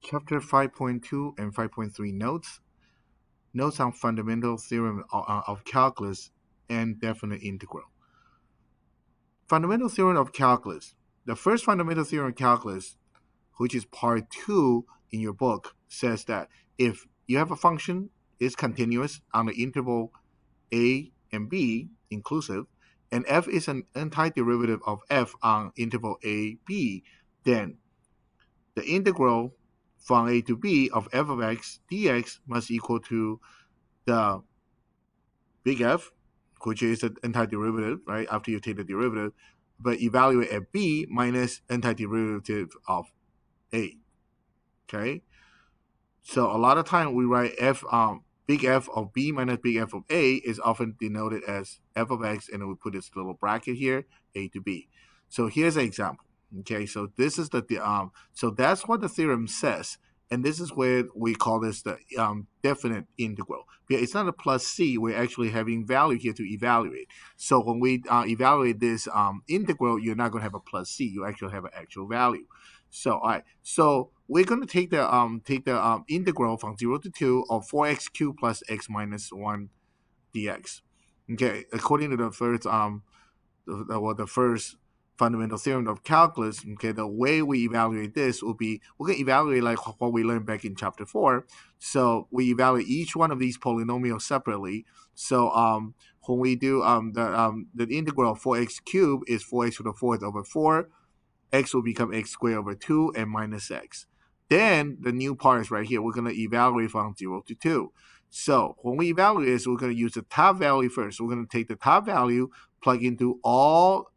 Chapter 5.2 and 5.3 notes. Notes on fundamental theorem of calculus and definite integral. Fundamental theorem of calculus. The first fundamental theorem of calculus, which is part 2 in your book, says that if you have a function is continuous on the interval a and b inclusive, and f is an antiderivative of f on interval a, b, then the integral from a to b of f of x dx must equal to the big F, which is an antiderivative, right, after you take the derivative, but evaluate at b minus antiderivative of a, okay? So a lot of time we write big F of b minus big F of a is often denoted as f of x, and then we put this little bracket here, a to b. So here's an example. Okay, so this is so that's what the theorem says, and this is where we call this the definite integral. It's not a plus c; we're actually having value here to evaluate. So when we evaluate this integral, you're not going to have a plus c; you actually have an actual value. So all right, so we're going to take the integral from 0 to 2 of 4x cubed plus x minus 1 dx. Okay, according to the first the first fundamental theorem of calculus, okay, the way we evaluate this will be we're going to evaluate like what we learned back in chapter 4. So we evaluate each one of these polynomials separately. So when we do the integral of 4x cubed is 4x to the fourth over 4, x will become x squared over 2 and minus x. Then the new part is right here. We're going to evaluate from 0 to 2. So when we evaluate this, we're going to use the top value first. So we're going to take the top value, plug into all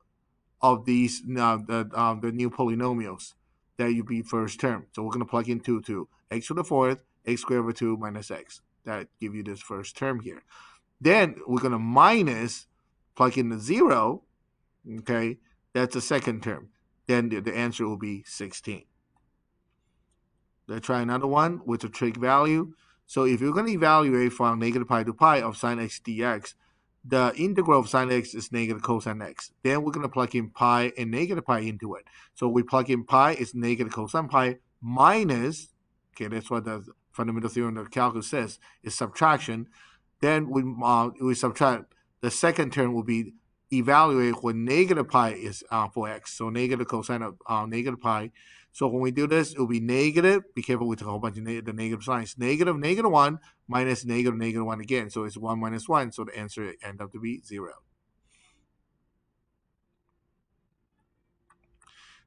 of these the new polynomials that you be first term. So we're going to plug in 2 to x to the fourth, x squared over 2 minus x. That give you this first term here. Then we're going to minus, plug in the 0, okay? That's the second term. Then the answer will be 16. Let's try another one with a trig value. So if you're going to evaluate from negative pi to pi of sine x dx, the integral of sine x is negative cosine x. Then we're going to plug in pi and negative pi into it. So we plug in pi is negative cosine pi minus, okay, that's what the fundamental theorem of calculus says, is subtraction. Then we subtract, the second term will be evaluate when negative pi is for x. So negative cosine of negative pi. So when we do this, it will be negative. Be careful with a whole bunch of the negative signs. Negative, negative 1 minus negative, negative 1 again. So it's 1 minus 1. So the answer ends up to be 0.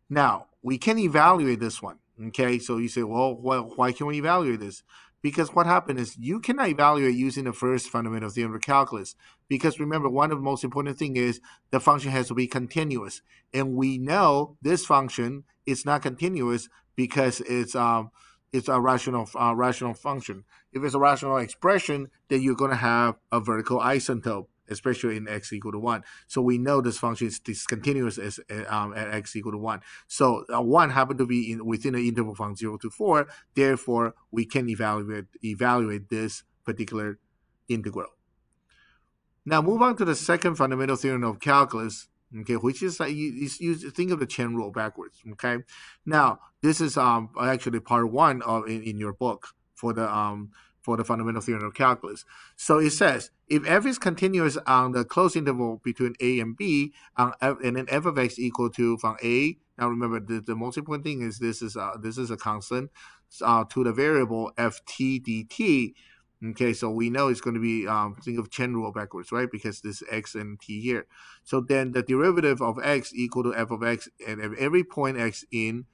Now, we can evaluate this one. Okay, so you say, well, why can we evaluate this? Because what happened is you cannot evaluate using the first fundamental theorem of calculus. Because remember, one of the most important thing is the function has to be continuous. And we know this function is not continuous because it's a rational function. If it's a rational expression, then you're going to have a vertical asymptote, especially in x equal to 1. So we know this function is discontinuous at x equal to 1. So 1 happen to be within the interval from 0 to 4. Therefore, we can evaluate this particular integral. Now move on to the second fundamental theorem of calculus, okay, which is you think of the chain rule backwards. Okay, now this is actually part 1 of in your book for the fundamental theorem of calculus. So it says if f is continuous on the closed interval between a and b, and then f of x equal to from a. Now remember the most important thing is this is a constant to the variable ft dt. Okay, so we know it's going to be think of chain rule backwards, right? Because this x and t here. So then the derivative of x equal to f of x at every point x in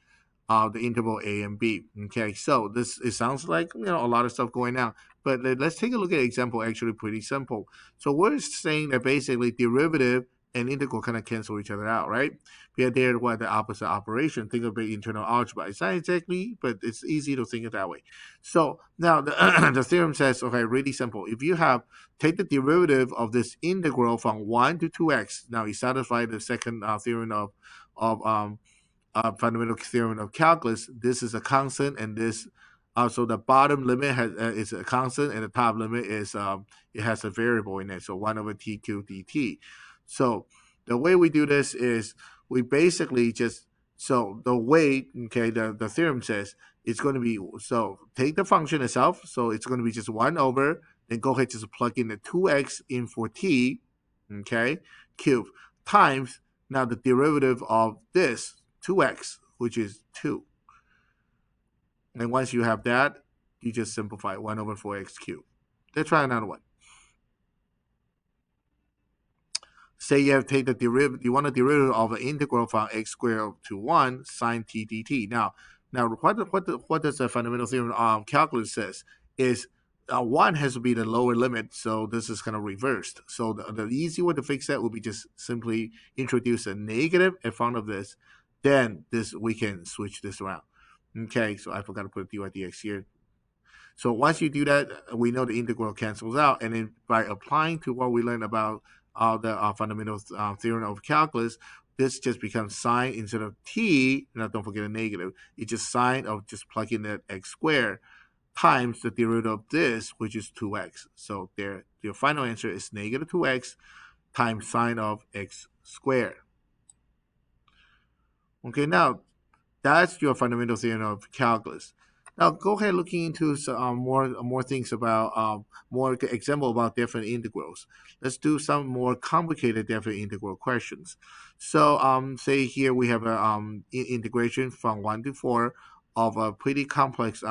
the interval a and b. Okay, so it sounds like a lot of stuff going on, but let's take a look at an example. Actually, pretty simple. So we're saying that basically derivative and integral kind of cancel each other out, right? They're what the opposite operation. Think of it internal algebra. It's not exactly, but it's easy to think of that way. So now the, the theorem says, okay, really simple. If you take the derivative of this integral from 1 to 2x, now you satisfy the second theorem of fundamental theorem of calculus. This is a constant, and this so the bottom limit is a constant, and the top limit is it has a variable in it. So 1 over t cubed dt. So the way we do this is we basically just So the way, okay, the theorem says it's going to be, so take the function itself, so it's going to be just 1 over, then go ahead just plug in the 2x in for t, okay, cube, times, now the derivative of this 2x, which is 2. And once you have that, you just simplify 1 over 4x cubed. Let's try another one. Say you have to take the derivative, you want the derivative of an integral from x squared to 1 sine t dt. Now what does the fundamental theorem calculus says is 1 has to be the lower limit, so this is kind of reversed. So the easy way to fix that would be just simply introduce a negative in front of this. Then this we can switch this around. Okay, so I forgot to put dy dx here. So once you do that, we know the integral cancels out, and then by applying to what we learned about the fundamental theorem of calculus, this just becomes sine instead of t. Now don't forget a negative. It's just sine of just plugging that x squared times the derivative of this, which is 2x. So there, your final answer is negative 2x times sine of x squared. Okay, now that's your fundamental theorem of calculus. Now go ahead looking into some, more things about more example about different integrals. Let's do some more complicated different integral questions. So say here we have a integration from 1 to 4 of a pretty complex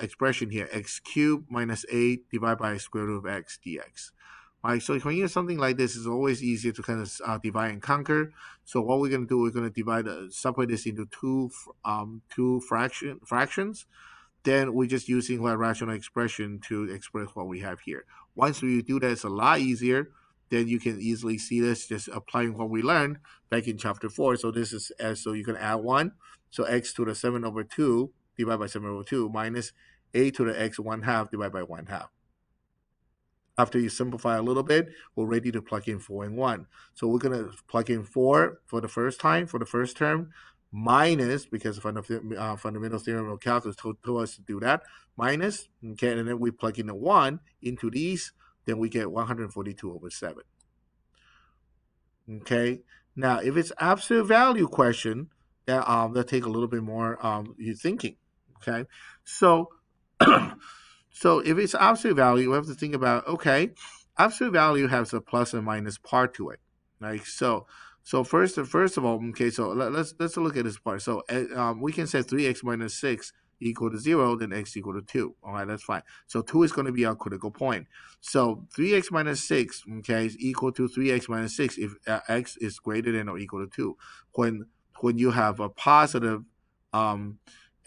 expression here, x cubed minus 8 divided by square root of x dx. Right, so when you have something like this, it's always easier to kind of divide and conquer. So what we're going to do, we're going to divide, separate this into two fractions. Then we're just using a rational expression to express what we have here. Once we do that, it's a lot easier. Then you can easily see this just applying what we learned back in chapter 4. So this is so you can add 1. So x to the 7 over 2 divided by 7 over 2 minus a to the x 1/2 divided by 1/2. After you simplify a little bit, we're ready to plug in 4 and 1. So we're going to plug in 4 for the first time, for the first term, minus, because fundamental theorem of calculus told us to do that, minus, okay, and then we plug in a 1 into these, then we get 142 over 7. Okay, now if it's absolute value question, that take a little bit more you thinking. Okay, so so if it's absolute value, we have to think about, okay, absolute value has a plus and minus part to it, right? So first of all, okay, so let's look at this part. So we can say 3x minus 6 equal to 0, then x equal to 2. All right, that's fine. So 2 is going to be our critical point. So 3x minus 6, okay, is equal to 3x minus 6 if x is greater than or equal to 2. When you have a positive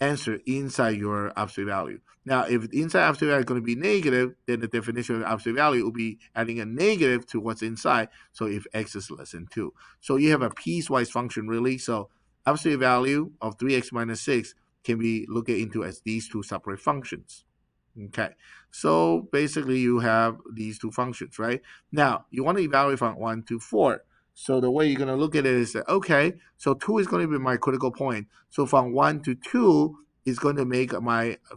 answer inside your absolute value. Now, if inside absolute value is going to be negative, then the definition of absolute value will be adding a negative to what's inside. So if x is less than 2. So you have a piecewise function, really. So absolute value of 3x minus 6 can be looked into as these two separate functions. Okay, so basically you have these two functions, right? Now, you want to evaluate from 1 to 4. So the way you're going to look at it is that, okay, so 2 is going to be my critical point. So from 1 to 2 is going to make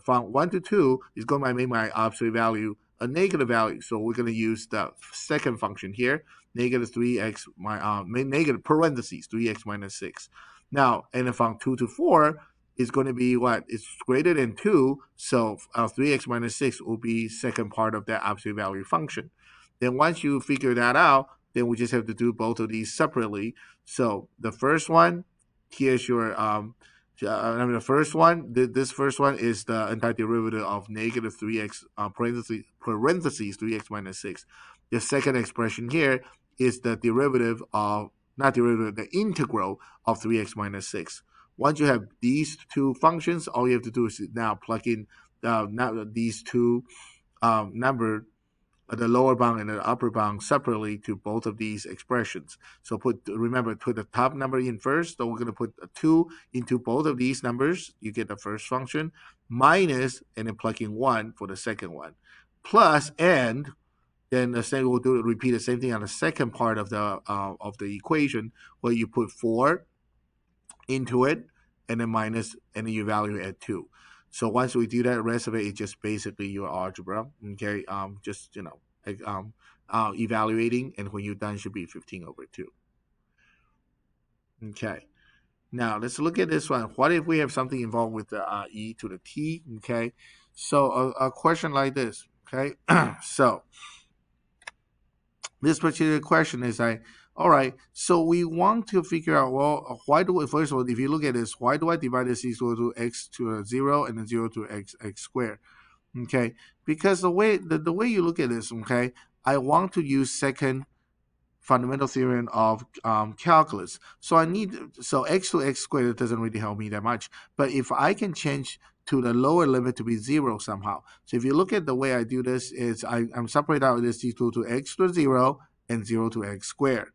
from 1 to 2 is going to make my absolute value a negative value. So we're going to use the second function here, negative 3x, negative parentheses, 3x minus 6. Now, and from 2 to 4, is going to be what? It's greater than 2, so 3x minus 6 will be second part of that absolute value function. Then once you figure that out, then we just have to do both of these separately. So the first one, here's your, the first one, this first one is the antiderivative of negative 3x, parentheses 3x minus 6. The second expression here is the derivative of, not derivative, the integral of 3x minus 6. Once you have these two functions, all you have to do is now plug in these two number, the lower bound and the upper bound separately to both of these expressions. So remember, put the top number in first. So we're going to put a 2 into both of these numbers. You get the first function, minus, and then plug in 1 for the second one, plus, and then the same, we'll repeat the same thing on the second part of the equation, where you put 4 into it, and then minus, and then you evaluate at 2. So once we do that, the rest of it is just basically your algebra. Okay, just evaluating, and when you're done, it should be 15 over 2. Okay, Now let's look at this one. What if we have something involved with the e to the t? Okay, so a question like this. Okay, so this particular question is like, all right, so we want to figure out, well, why do we, first of all, if you look at this, why do I divide this equal to x to a 0 and then 0 to x squared? Okay, because the way you look at this, okay, I want to use second fundamental theorem of calculus. So x to x squared doesn't really help me that much. But if I can change to the lower limit to be 0 somehow. So if you look at the way I do this, is I'm separate out this equal to x to 0 and 0 to x squared.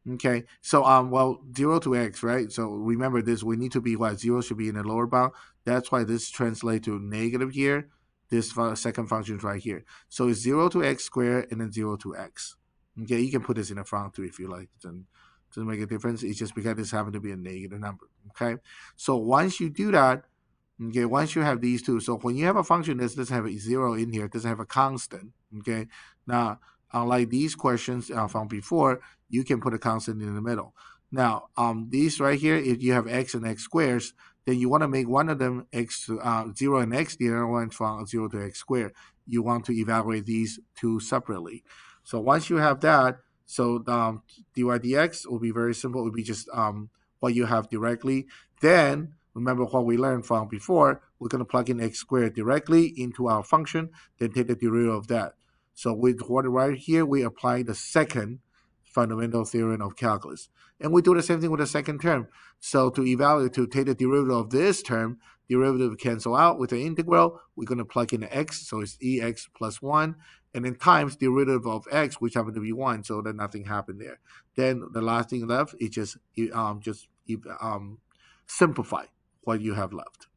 Okay, so well, 0 to x, right? So remember this, we need to be what, 0 should be in the lower bound. That's why this translates to negative here. This second function is right here. So it's 0 to x squared and then 0 to x. Okay, you can put this in the front too if you like. Doesn't make a difference. It's just because this happens to be a negative number. Okay, so once you do that, okay, once you have these two, so when you have a function that doesn't have a 0 in here, doesn't have a constant. Okay, now unlike these questions from before, you can put a constant in the middle. Now, these right here, if you have x and x squares, then you want to make one of them x to 0 and x, the other one from 0 to x squared. You want to evaluate these two separately. So once you have that, so dy dx will be very simple. It will be just what you have directly. Then remember what we learned from before. We're going to plug in x squared directly into our function, then take the derivative of that. So with what right here, we apply the second fundamental theorem of calculus. And we do the same thing with the second term. So to evaluate, to take the derivative of this term, derivative cancel out with the integral. We're going to plug in the x, so it's ex plus 1, and then times derivative of x, which happen to be 1, so that nothing happened there. Then the last thing left is just simplify what you have left.